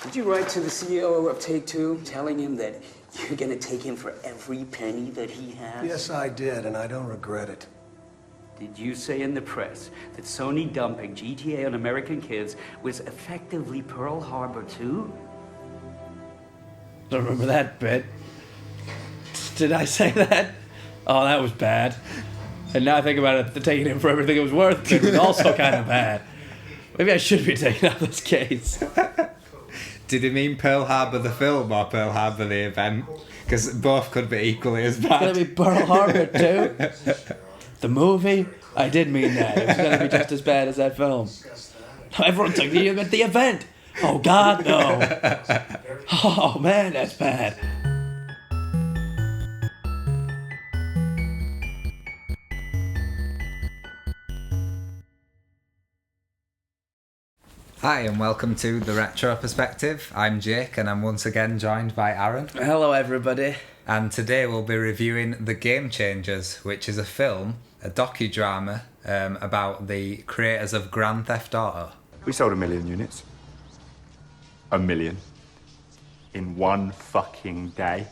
Did you write to the CEO of Take-Two telling him that you're gonna take him for every penny that he has? Yes, I did, and I don't regret it. Did you say in the press that Sony dumping GTA on American kids was effectively Pearl Harbor too? Don't remember that bit. Did I say that? Oh, that was bad. And now I think about it, taking him for everything it was worth it was also kind of bad. Maybe I should be taking out this case. Did he mean Pearl Harbor the film or Pearl Harbor the event? Because both could be equally as bad. It's going to be Pearl Harbor too? The movie? I did mean that. It was going to be just as bad as that film. Everyone took you at the event. Oh, God, no. Oh, man, that's bad. Hi and welcome to The Retro Perspective. I'm Jake and I'm once again joined by Aaron. Hello, everybody. And today we'll be reviewing The Gamechangers, which is a film, a docudrama about the creators of Grand Theft Auto. We sold 1 million units. 1 million. In one fucking day.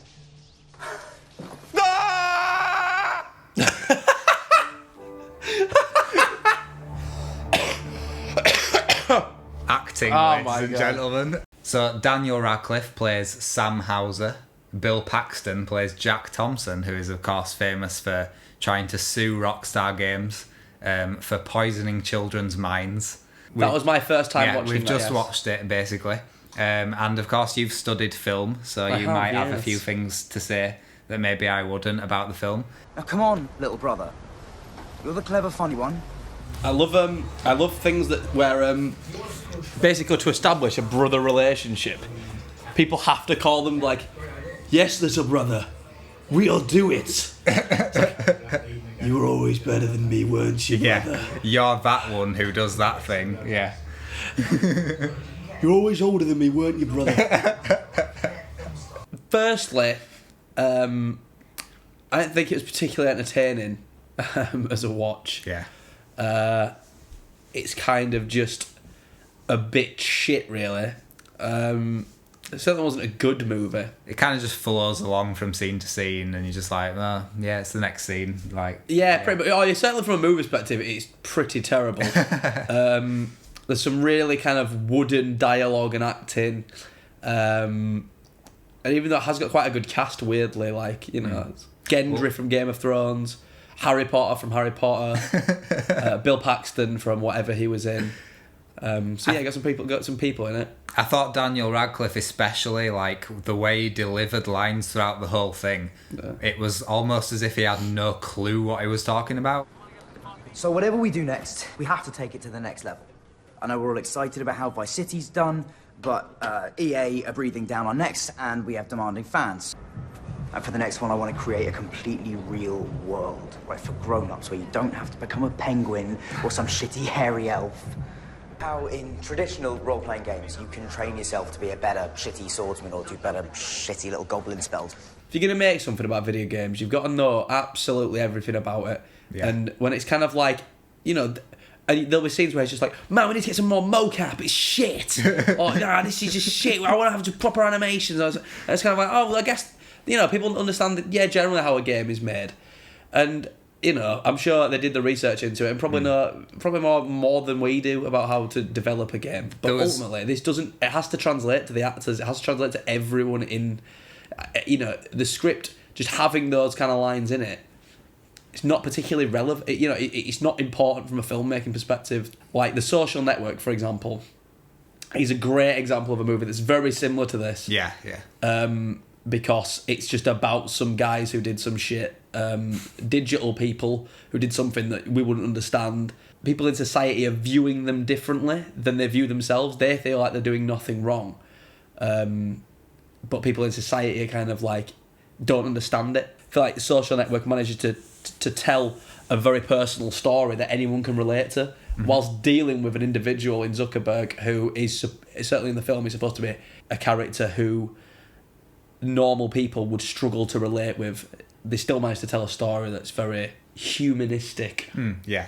Acting, ladies and gentlemen. So Daniel Radcliffe plays Sam Hauser. Bill Paxton plays Jack Thompson, who is of course famous for trying to sue Rockstar Games for poisoning children's minds. That was my first time watching we've just watched it basically. And of course you've studied film, so you might have a few things to say that maybe I wouldn't about the film. Now come on, little brother. You're the clever, funny one. I love things that where basically to establish a brother relationship, people have to call them like, yes, little brother, we'll do it. Like, you were always better than me, weren't you, brother? Yeah, you're that one who does that thing. Yeah. You're always older than me, weren't you, brother? Firstly, I didn't think it was particularly entertaining as a watch. Yeah. It's kind of just a bit shit, really. It certainly wasn't a good movie. It kind of just flows along from scene to scene, and you're just like, oh, yeah, it's the next scene. Like, pretty much. Oh, yeah, certainly from a movie perspective, it's pretty terrible. There's some really kind of wooden dialogue and acting, and even though it has got quite a good cast, weirdly, like Gendry from Game of Thrones, Harry Potter from Harry Potter, Bill Paxton from whatever he was in. Got some people in it. I thought Daniel Radcliffe, especially, like the way he delivered lines throughout the whole thing, it was almost as if he had no clue what he was talking about. So whatever we do next, we have to take it to the next level. I know we're all excited about how Vice City's done, but EA are breathing down our necks and we have demanding fans. And for the next one, I want to create a completely real world, right, for grown-ups, where you don't have to become a penguin or some shitty hairy elf. How in traditional role-playing games, you can train yourself to be a better shitty swordsman or do better shitty little goblin spells. If you're going to make something about video games, you've got to know absolutely everything about it. Yeah. And when it's kind of like, and there'll be scenes where it's just like, man, we need to get some more mocap, it's shit. Or, nah, this is just shit, I want to have just proper animations. And it's kind of like, oh, well, I guess, people understand that, generally how a game is made. And, I'm sure they did the research into it and probably know more than we do about how to develop a game. But ultimately, it has to translate to the actors, it has to translate to everyone in, the script, just having those kind of lines in it. It's not particularly relevant, it's not important from a filmmaking perspective. Like The Social Network, for example, is a great example of a movie that's very similar to this. Yeah. Because it's just about some guys who did some shit, digital people who did something that we wouldn't understand. People in society are viewing them differently than they view themselves. They feel like they're doing nothing wrong. But people in society are kind of like, don't understand it. I feel like The Social Network manages to tell a very personal story that anyone can relate to, whilst dealing with an individual in Zuckerberg who is, certainly in the film, is supposed to be a character who normal people would struggle to relate with. They still manage to tell a story that's very humanistic. Yeah.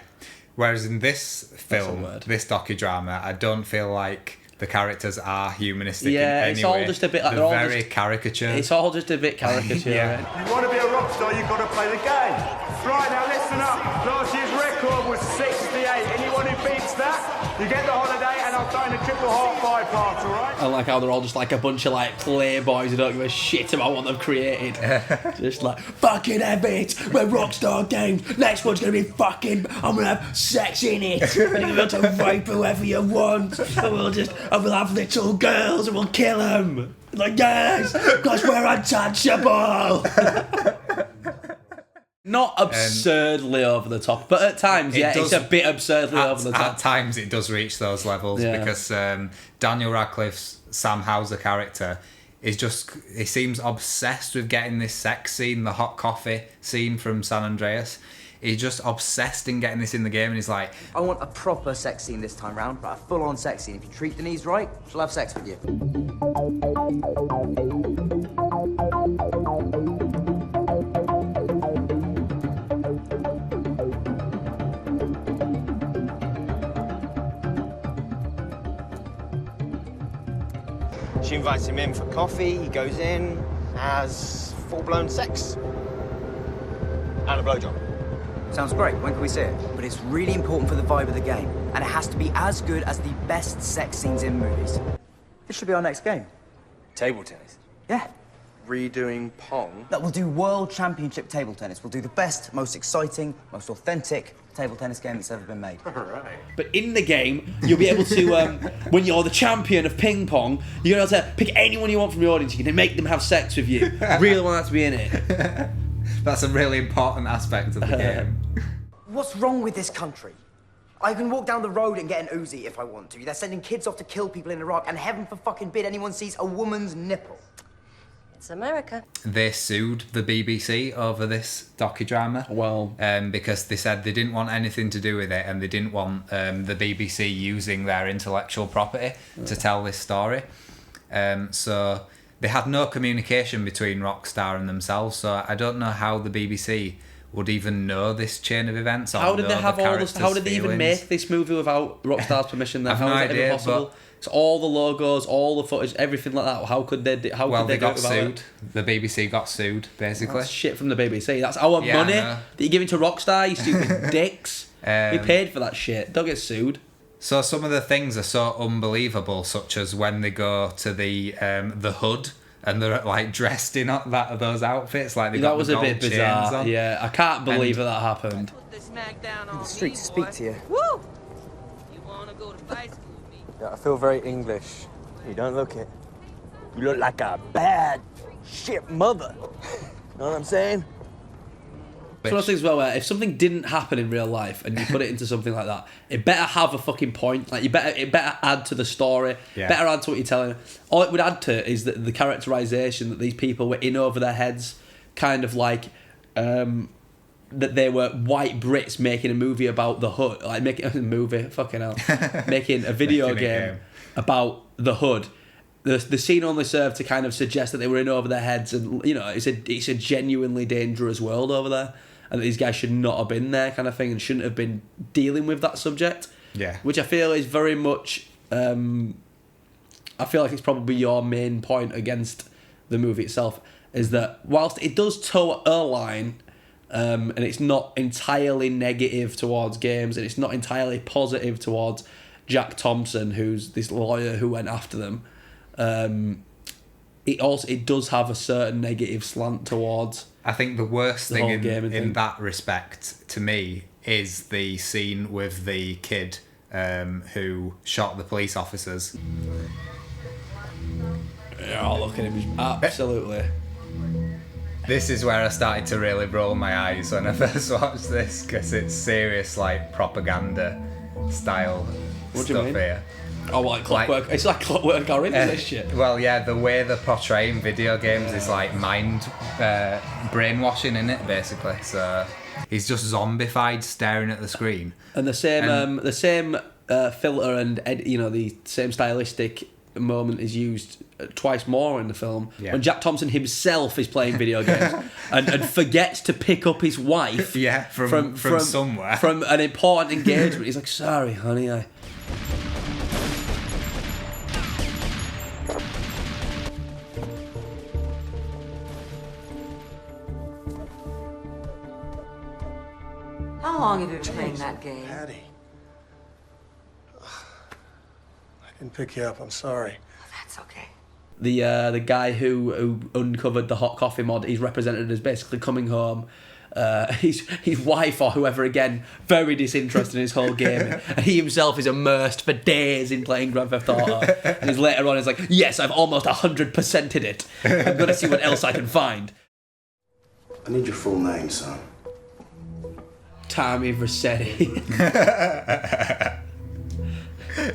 Whereas in this film, this docudrama, I don't feel like the characters are humanistic. Yeah, in it's any all way. just a bit like they're all very just, caricature. It's all just a bit caricature. Yeah. Right? You want to be a rock star, you've got to play the game. Right, now listen up. Last year's record was 68. Anyone who beats that, you get the holiday and I'll throw in a triple heart bypass, alright? I like how they're all just like a bunch of like playboys who don't give a shit about what they've created. Just like, fucking have it, we're Rockstar Games, next one's gonna be fucking, I'm gonna have sex in it, and you're gonna be able to rape whoever you want, and we'll have little girls and we'll kill them. Like, yes, because we're untouchable. Not absurdly over the top, but at times, it's a bit absurdly over the top. At times, it does reach those levels because Daniel Radcliffe's Sam Hauser character he seems obsessed with getting this sex scene, the hot coffee scene from San Andreas. He's just obsessed in getting this in the game, and he's like, I want a proper sex scene this time round, but a full-on sex scene. If you treat Denise right, she'll have sex with you. She invites him in for coffee, he goes in, has full-blown sex. And a blowjob. Sounds great. When can we see it? But it's really important for the vibe of the game, and it has to be as good as the best sex scenes in movies. This should be our next game. Table tennis. Yeah. Redoing Pong. That we'll do World Championship table tennis. We'll do the best, most exciting, most authentic table tennis game that's ever been made. Right. But in the game, you'll be able to, when you're the champion of ping pong, you're able to pick anyone you want from your audience. You can make them have sex with you. Really want that to be in it. that's a really important aspect of the game. What's wrong with this country? I can walk down the road and get an Uzi if I want to. They're sending kids off to kill people in Iraq, and heaven for fucking bid anyone sees a woman's nipple. It's America. They sued the BBC over this docudrama. Well, because they said they didn't want anything to do with it, and they didn't want the BBC using their intellectual property to tell this story. So they had no communication between Rockstar and themselves. So I don't know how the BBC would even know this chain of events. Or how did know they have the all this? How did they even feelings. make this movie without Rockstar's permission? I've How no is that even idea, possible? but- It's all the logos, all the footage, everything like that. How could they? They got do it without sued. it? The BBC got sued, basically. That's shit from the BBC. That's our Yeah, money I that know. you're giving to Rockstar. You stupid dicks. We paid for that shit. Don't get sued. So some of the things are so unbelievable, such as when they go to the hood and they're like dressed in those outfits, like they got That was the a bit gold chains bizarre. on. Yeah, I can't believe that happened. The streets speak to you. Woo! You wanna go to high school with me? Yeah, I feel very English. You don't look it. You look like a bad shit mother. Know what I'm saying? It's one of those things where if something didn't happen in real life and you put it into something like that, it better have a fucking point. Like it better add to the story. Yeah. Better add to what you're telling. All it would add to is the characterization that these people were in over their heads, kind of like that they were white Brits making a movie about the hood, like making a movie, fucking hell, making a video Making a game game. about the hood. The scene only served to kind of suggest that they were in over their heads, and you know it's a genuinely dangerous world over there, and that these guys should not have been there, kind of thing, and shouldn't have been dealing with that subject. Yeah. Which I feel is very much. I feel like it's probably your main point against the movie itself, is that whilst it does toe a line, and it's not entirely negative towards games, and it's not entirely positive towards Jack Thompson, who's this lawyer who went after them. It does have a certain negative slant towards. I think the worst The thing whole game and in thing. that respect to me is the scene with the kid who shot the police officers. Oh, look at him! Absolutely. This is where I started to really roll my eyes when I first watched this, because it's serious like propaganda style What do you stuff mean? here. Oh, like Clockwork. It's like Clockwork Orange, this shit. Well, yeah, the way they're portraying video games is like mind brainwashing in it, basically. So he's just zombified, staring at the screen. And the same filter and the same stylistic moment is used twice more in the film when Jack Thompson himself is playing video games and forgets to pick up his wife. From somewhere, from an important engagement. He's like, "Sorry, honey, long have you been playing that game? Patty. I didn't pick you up. I'm sorry. That's okay. The guy who uncovered the hot coffee mod, he's represented as basically coming home. His wife or whoever, again, very disinterested in his whole game. And he himself is immersed for days in playing Grand Theft Auto. And he's later on, he's like, yes, I've almost 100%ed it. I'm going to see what else I can find. I need your full name, son. Tommy Vercetti.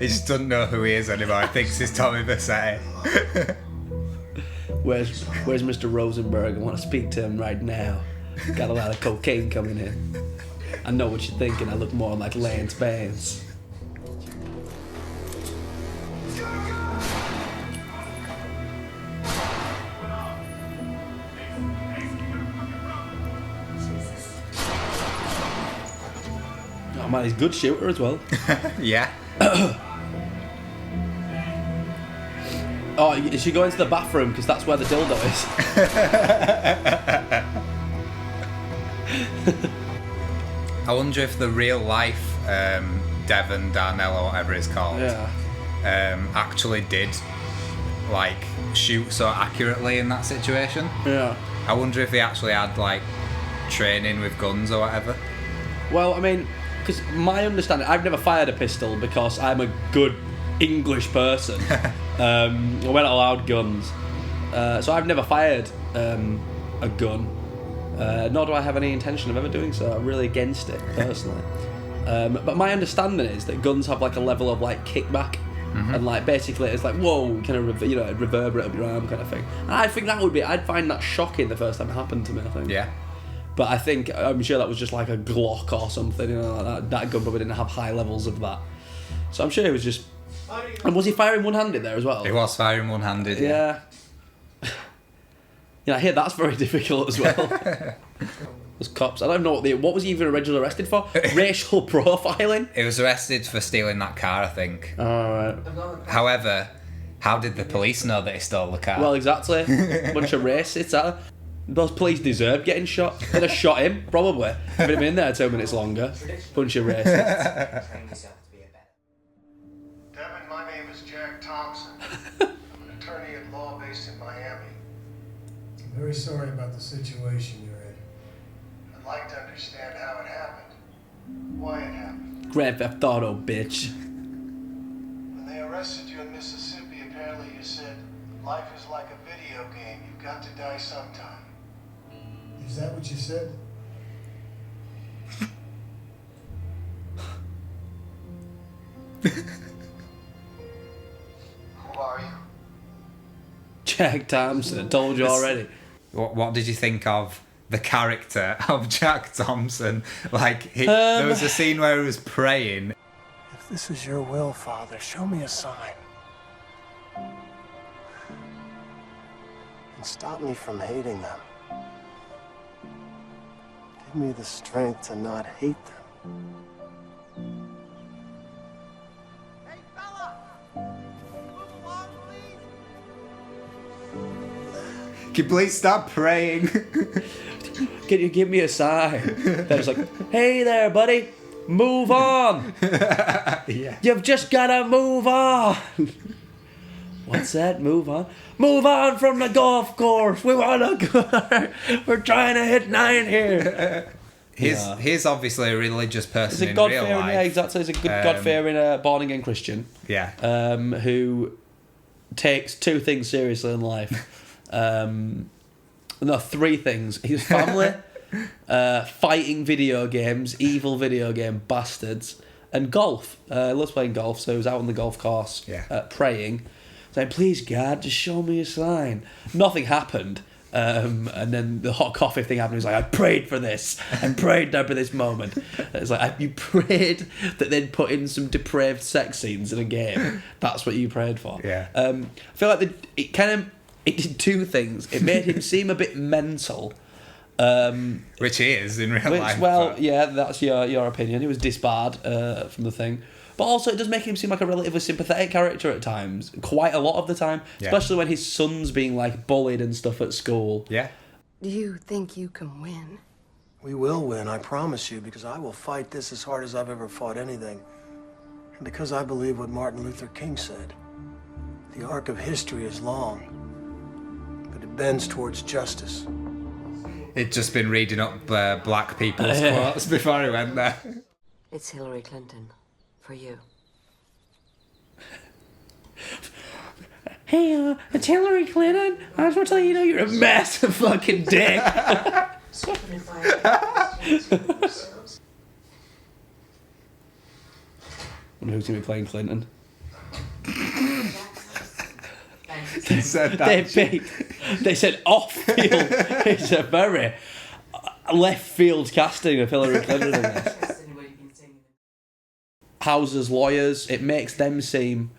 He just doesn't know who he is anymore. He thinks he's Tommy Vercetti. Where's Mr. Rosenberg? I want to speak to him right now. Got a lot of cocaine coming in. I know what you're thinking. I look more like Lance Vance. Oh man, he's a good shooter as well. Yeah. Oh, you should go into the bathroom because that's where the dildo is. I wonder if the real life Devon, Darnell, or whatever it's called, actually did like shoot so accurately in that situation. Yeah. I wonder if he actually had like training with guns or whatever. Well, I mean, because my understanding, I've never fired a pistol because I'm a good English person. We're not allowed guns, so I've never fired a gun. Nor do I have any intention of ever doing so. I'm really against it, personally. But my understanding is that guns have like a level of like kickback, and like basically it's like, whoa, kind of reverberate up your arm kind of thing. And I think that would be, I'd find that shocking the first time it happened to me, I think. Yeah. But I'm sure that was just like a Glock or something, you know, like that gun probably didn't have high levels of that. So I'm sure it was just... And was he firing one-handed there as well? He was firing one-handed, yeah. Yeah, I hear that's very difficult as well. Those cops, I don't know what was he even originally arrested for? Racial profiling? He was arrested for stealing that car, I think. Alright. However, how did the police know that he stole the car? Well, exactly. Bunch of racists. Those police deserve getting shot. They'd have shot him, probably. If he'd have been there 2 minutes longer. Bunch of racists. Devin, my name is Jack Thompson. I'm an attorney at law based in Miami. I'm very sorry about the situation you're in. I'd like to understand how it happened. Why it happened. Grand Theft Auto, bitch. When they arrested you in Mississippi, apparently you said, life is like a video game. You've got to die sometime. Is that what you said? Who are you? Jack Thompson, I told you already. What did you think of the character of Jack Thompson? Like, there was a scene where he was praying. If this is your will, Father, show me a sign. And stop me from hating them. Give me the strength to not hate them. Hey, fella! Move along, please! Can you please stop praying? Can you give me a sign? They're just like, hey there, buddy, move on. Yeah. You've just gotta move on. What's that? Move on? Move on from the golf course. We wanna go. We're trying to hit 9 here. He's obviously a religious person He's a in God-fearing, real life. yeah, exactly. He's a good God-fearing, born-again Christian. Yeah. Who takes 2 things seriously in life. No, 3 things. His family, fighting video games, evil video game bastards, and golf. Loves playing golf, so he was out on the golf course praying, saying, please God, just show me a sign. Nothing happened. And then the hot coffee thing happened. He was like, I prayed for this. I prayed for this moment. It's like, you prayed that they'd put in some depraved sex scenes in a game. That's what you prayed for. Yeah. I feel like it did 2 things. It made him seem a bit mental. Which he is in real life. Well, yeah, that's your opinion. He was disbarred from the thing. But also, it does make him seem like a relatively sympathetic character at times. Quite a lot of the time. Yeah. Especially when his son's being, like, bullied and stuff at school. Yeah. Do you think you can win? We will win, I promise you, because I will fight this as hard as I've ever fought anything. And because I believe what Martin Luther King said. The arc of history is long, but it bends towards justice. He'd just been reading up black people's quotes before he went there. It's Hillary Clinton. For you. Hey, it's Hillary Clinton. I just want to tell you, you're a massive fucking dick. Wonder who's going to be playing Clinton. They said that. They said off field. It's a very left field casting of Hillary Clinton in this. Hauser's lawyers, it makes them seem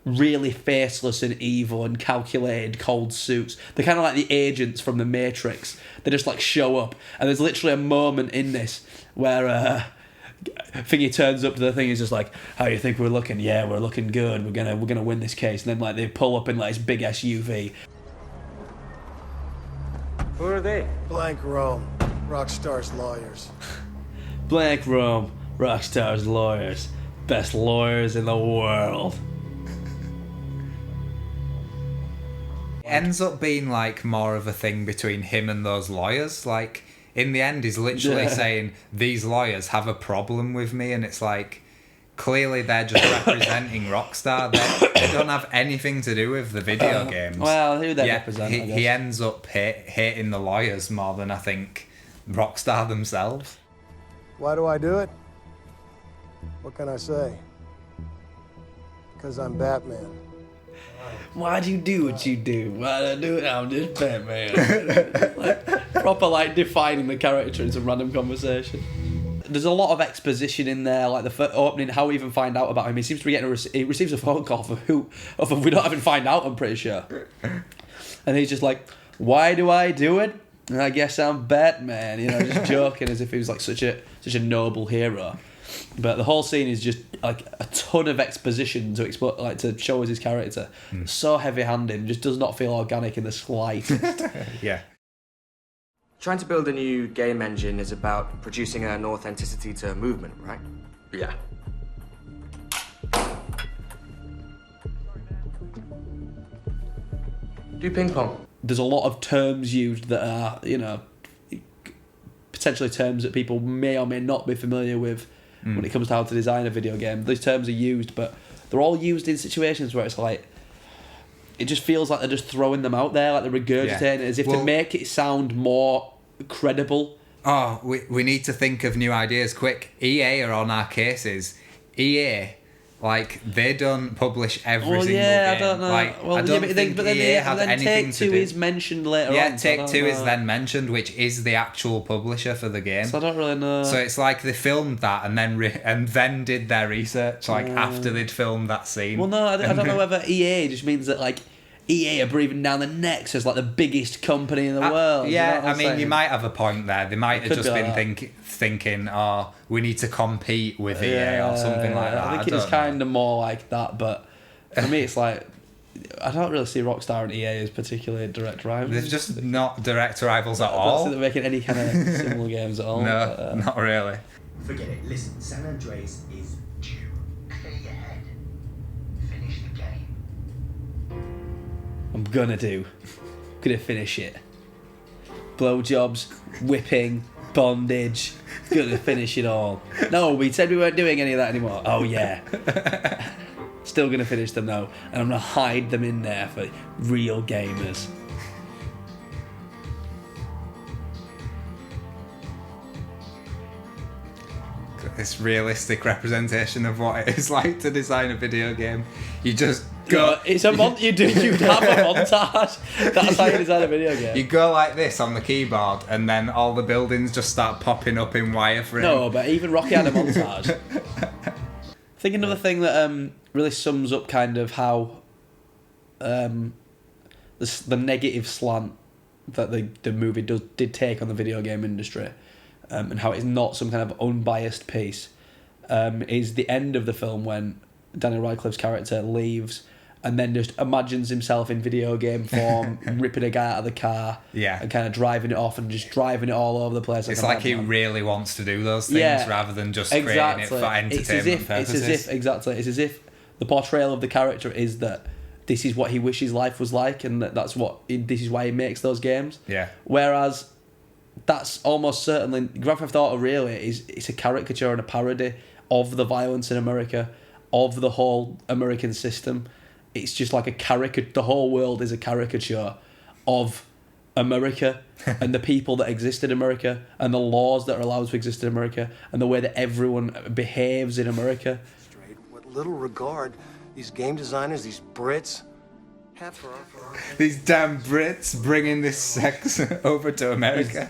really faceless and evil and calculated, cold suits. They're kind of like the agents from the Matrix. They just like show up, and there's literally a moment in this where Thingy turns up to the thing. He's just like, "How you think we're looking? Yeah, we're looking good. We're gonna win this case." And then like they pull up in like this big SUV. Who are they? Blank Rome, Rockstar's lawyers. Blank Rome, Rockstar's lawyers, best lawyers in the world. It ends up being like more of a thing between him and those lawyers. Like in the end, he's literally saying these lawyers have a problem with me, and it's like clearly they're just representing Rockstar. They don't have anything to do with the video games. Well, who they represent? He ends up hating the lawyers more than I think Rockstar themselves. Why do I do it? What can I say? Because I'm Batman. Why do you do what you do? Why do I do it? I'm just Batman. Like, proper like defining the character in some random conversation. There's a lot of exposition in there, like the opening, how we even find out about him. He seems to be getting he receives a phone call of we don't even find out, I'm pretty sure. And he's just like, why do I do it? And I guess I'm Batman, just joking as if he was like such a noble hero. But the whole scene is just like a ton of exposition to show us his character. So heavy-handed, just does not feel organic in the slightest. Yeah. Trying to build a new game engine is about producing an authenticity to a movement, right? Yeah. Do ping pong. There's a lot of terms used that are, potentially terms that people may or may not be familiar with when it comes to how to design a video game. These terms are used, but they're all used in situations where it's like, it just feels like they're just throwing them out there, like they're regurgitating it as if to make it sound more credible. Oh, we need to think of new ideas quick. EA are on our cases. EA, like, they don't publish every single game. I don't know. Like, well, I don't think EA have anything to do. Take-Two is mentioned later on. Yeah, Take-Two is then mentioned, which is the actual publisher for the game. So I don't really know. So it's like they filmed that and then did their research after they'd filmed that scene. Well, no, I don't know whether EA just means that like EA are breathing down the necks as like the biggest company in the world. Yeah, I mean, you might have a point there. They might have just been thinking, oh, we need to compete with EA or something like that. I think it's kind of more like that, but for me, it's like I don't really see Rockstar and EA as particularly direct rivals. They're just not direct rivals at I don't all. see them making any kind of similar games at all. No, but, not really. Forget it. Listen, San Andreas is due. Clear your head. Finish the game. I'm gonna finish it. Blowjobs, whipping, bondage. Gonna finish it all. No, we said we weren't doing any of that anymore. Oh yeah. Still gonna finish them though, and I'm gonna hide them in there for real gamers. This realistic representation of what it is like to design a video game. You just go. It's a you have a montage. That's how you design a video game. You go like this on the keyboard, and then all the buildings just start popping up in wireframe. No, but even Rocky had a montage. I think another thing that really sums up kind of how the negative slant that the movie did take on the video game industry, and how it's not some kind of unbiased piece, is the end of the film when Daniel Radcliffe's character leaves and then just imagines himself in video game form, ripping a guy out of the car, and kind of driving it off and just driving it all over the place. It's like he really wants to do those things rather than just creating it for entertainment purposes. It's as if the portrayal of the character is that this is what he wishes life was like, and this is why he makes those games. Yeah. Whereas that's almost certainly Grand Theft Auto. Really, it's a caricature and a parody of the violence in America, of the whole American system. It's just like a caricature. The whole world is a caricature of America and the people that exist in America and the laws that are allowed to exist in America and the way that everyone behaves in America. What little regard these game designers, these Brits, have for our... These damn Brits bringing this sex over to America.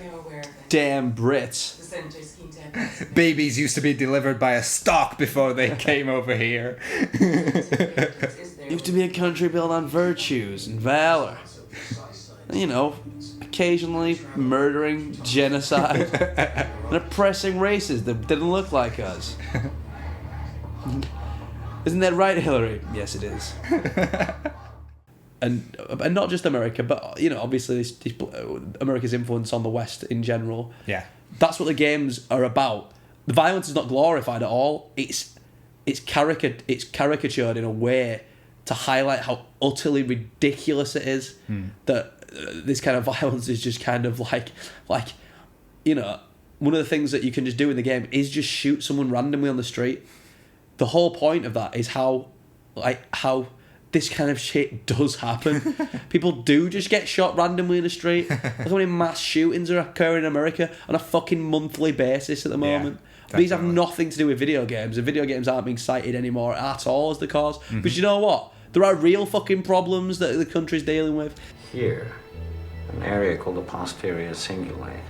Damn Brits. Babies used to be delivered by a stock before they came over here. Used to be a country built on virtues and valor. You know, occasionally murdering, genocide, and oppressing races that didn't look like us. Isn't that right, Hillary? Yes, it is. And not just America, but you know, obviously America's influence on the West in general. Yeah. That's what the games are about. The violence is not glorified at all. It's caricatured in a way to highlight how utterly ridiculous it is that this kind of violence is just kind of like you know, one of the things that you can just do in the game is just shoot someone randomly on the street. The whole point of that is how this kind of shit does happen. People do just get shot randomly in the street. Look how many mass shootings are occurring in America on a fucking monthly basis at the moment. These have nothing to do with video games, and video games aren't being cited anymore at all as the cause. But you know what? There are real fucking problems that the country's dealing with. Here, an area called the posterior cingulate.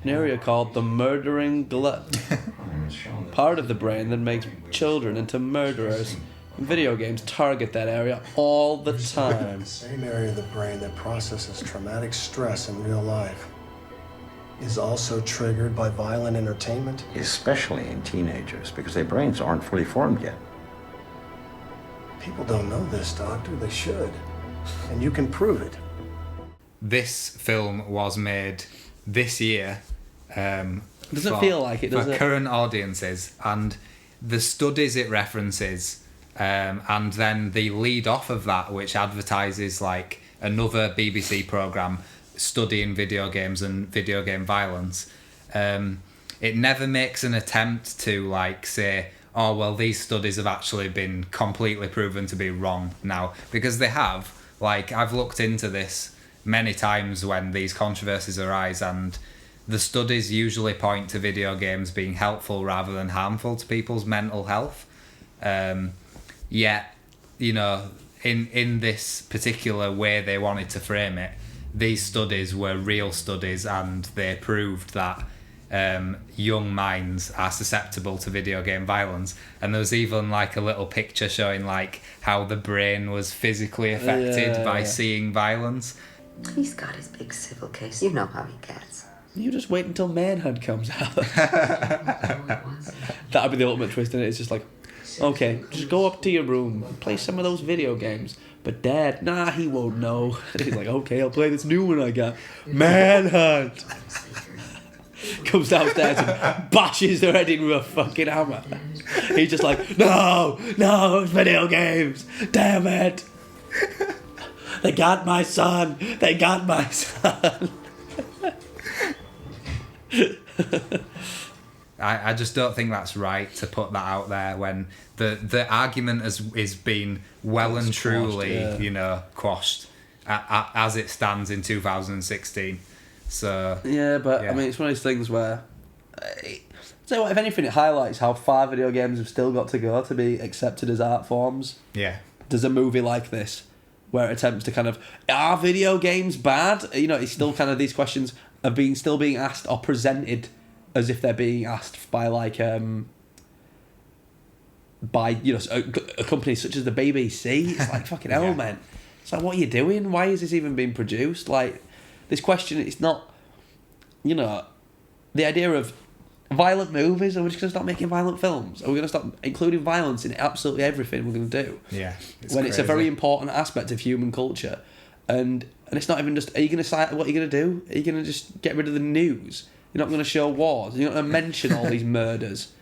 An area called the murdering glut. Part of the brain that makes children into murderers. Video games target that area all the time. The same area of the brain that processes traumatic stress in real life is also triggered by violent entertainment. Especially in teenagers, because their brains aren't fully formed yet. People don't know this, Doctor. They should. And you can prove it. This film was made this year. Doesn't feel like it, does it? For current audiences, and the studies it references, and then the lead off of that, which advertises like another BBC programme studying video games and video game violence. It never makes an attempt to like say, oh well, these studies have actually been completely proven to be wrong now, because they have. Like, I've looked into this many times when these controversies arise, and the studies usually point to video games being helpful rather than harmful to people's mental health. Yet, you know, in this particular way they wanted to frame it, these studies were real studies, and they proved that young minds are susceptible to video game violence. And there was even like a little picture showing like how the brain was physically affected by seeing violence. He's got his big civil case. You know how he gets. You just wait until Manhunt comes out. That'd be the ultimate twist in it. It's just like, okay, just go up to your room and play some of those video games. But Dad, nah, he won't know. He's like, okay, I'll play this new one I got. Manhunt! Comes downstairs and bashes their head in with a fucking hammer. He's just like, no, it's video games. Damn it. They got my son. I just don't think that's right to put that out there when the argument is being well and truly quashed, you know, quashed as it stands in 2016. So yeah, but I mean, it's one of those things where so what, if anything, it highlights how far video games have still got to go to be accepted as art forms. Yeah, there's a movie like this where it attempts to kind of, are video games bad? You know, it's still kind of, these questions are still being asked or presented as if they're being asked by like by, you know, a company such as the BBC. It's like, fucking hell, man. It's like, what are you doing? Why is this even being produced? Like, this question, it's not, you know, the idea of violent movies? Are we just going to stop making violent films? Are we going to stop including violence in absolutely everything we're going to do? Yeah. It's a very important aspect of human culture. And it's not even just, what are you going to do? Are you going to just get rid of the news? You're not going to show wars. You're not going to mention all these murders.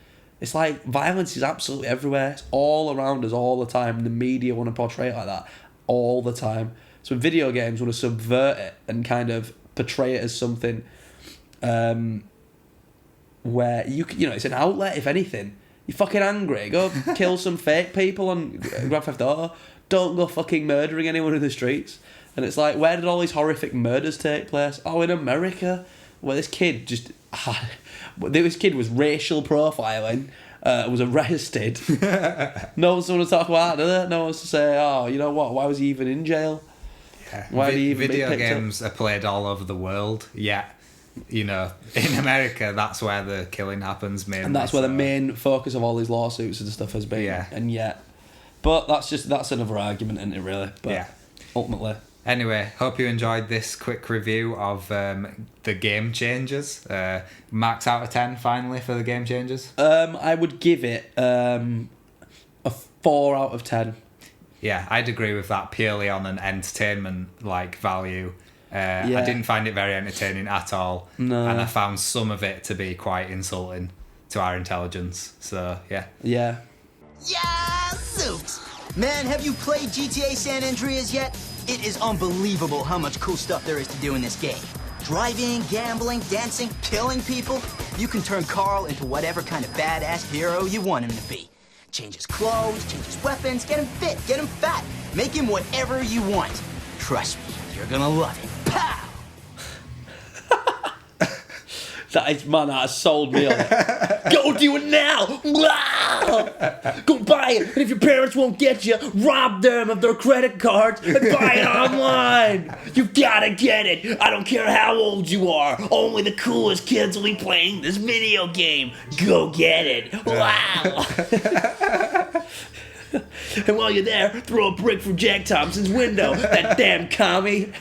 It's like violence is absolutely everywhere. It's all around us all the time. The media want to portray it like that all the time. So video games want to subvert it and kind of portray it as something where it's an outlet, if anything. You're fucking angry, go kill some fake people on Grand Theft Auto. Don't go fucking murdering anyone in the streets. And it's like, where did all these horrific murders take place? Oh, in America, where this kid was racial profiling, was arrested. No one's going to talk about that, do they? No one's to say, oh, you know what, why was he even in jail? Yeah. Why did he even Video games are played all over the world, yet, in America, that's where the killing happens mainly. And that's where the main focus of all these lawsuits and stuff has been. Yeah. And yet... But that's another argument, isn't it, really? But yeah. Ultimately. Anyway, hope you enjoyed this quick review of the Gamechangers. Marks out of 10, finally, for the Gamechangers? I would give it a 4 out of 10. Yeah, I'd agree with that purely on an entertainment value. I didn't find it very entertaining at all. No. And I found some of it to be quite insulting to our intelligence. So, yeah. Yeah. Yeah, suits! Man, have you played GTA San Andreas yet? It is unbelievable how much cool stuff there is to do in this game. Driving, gambling, dancing, killing people. You can turn Carl into whatever kind of badass hero you want him to be. Change his clothes, change his weapons, get him fit, get him fat. Make him whatever you want. Trust me, you're gonna love it. Pow! That has sold me on it. Go do it now! Go buy it! And if your parents won't get you, rob them of their credit cards and buy it online! You gotta get it! I don't care how old you are! Only the coolest kids will be playing this video game! Go get it! Wow! And while you're there, throw a brick from Jack Thompson's window, that damn commie!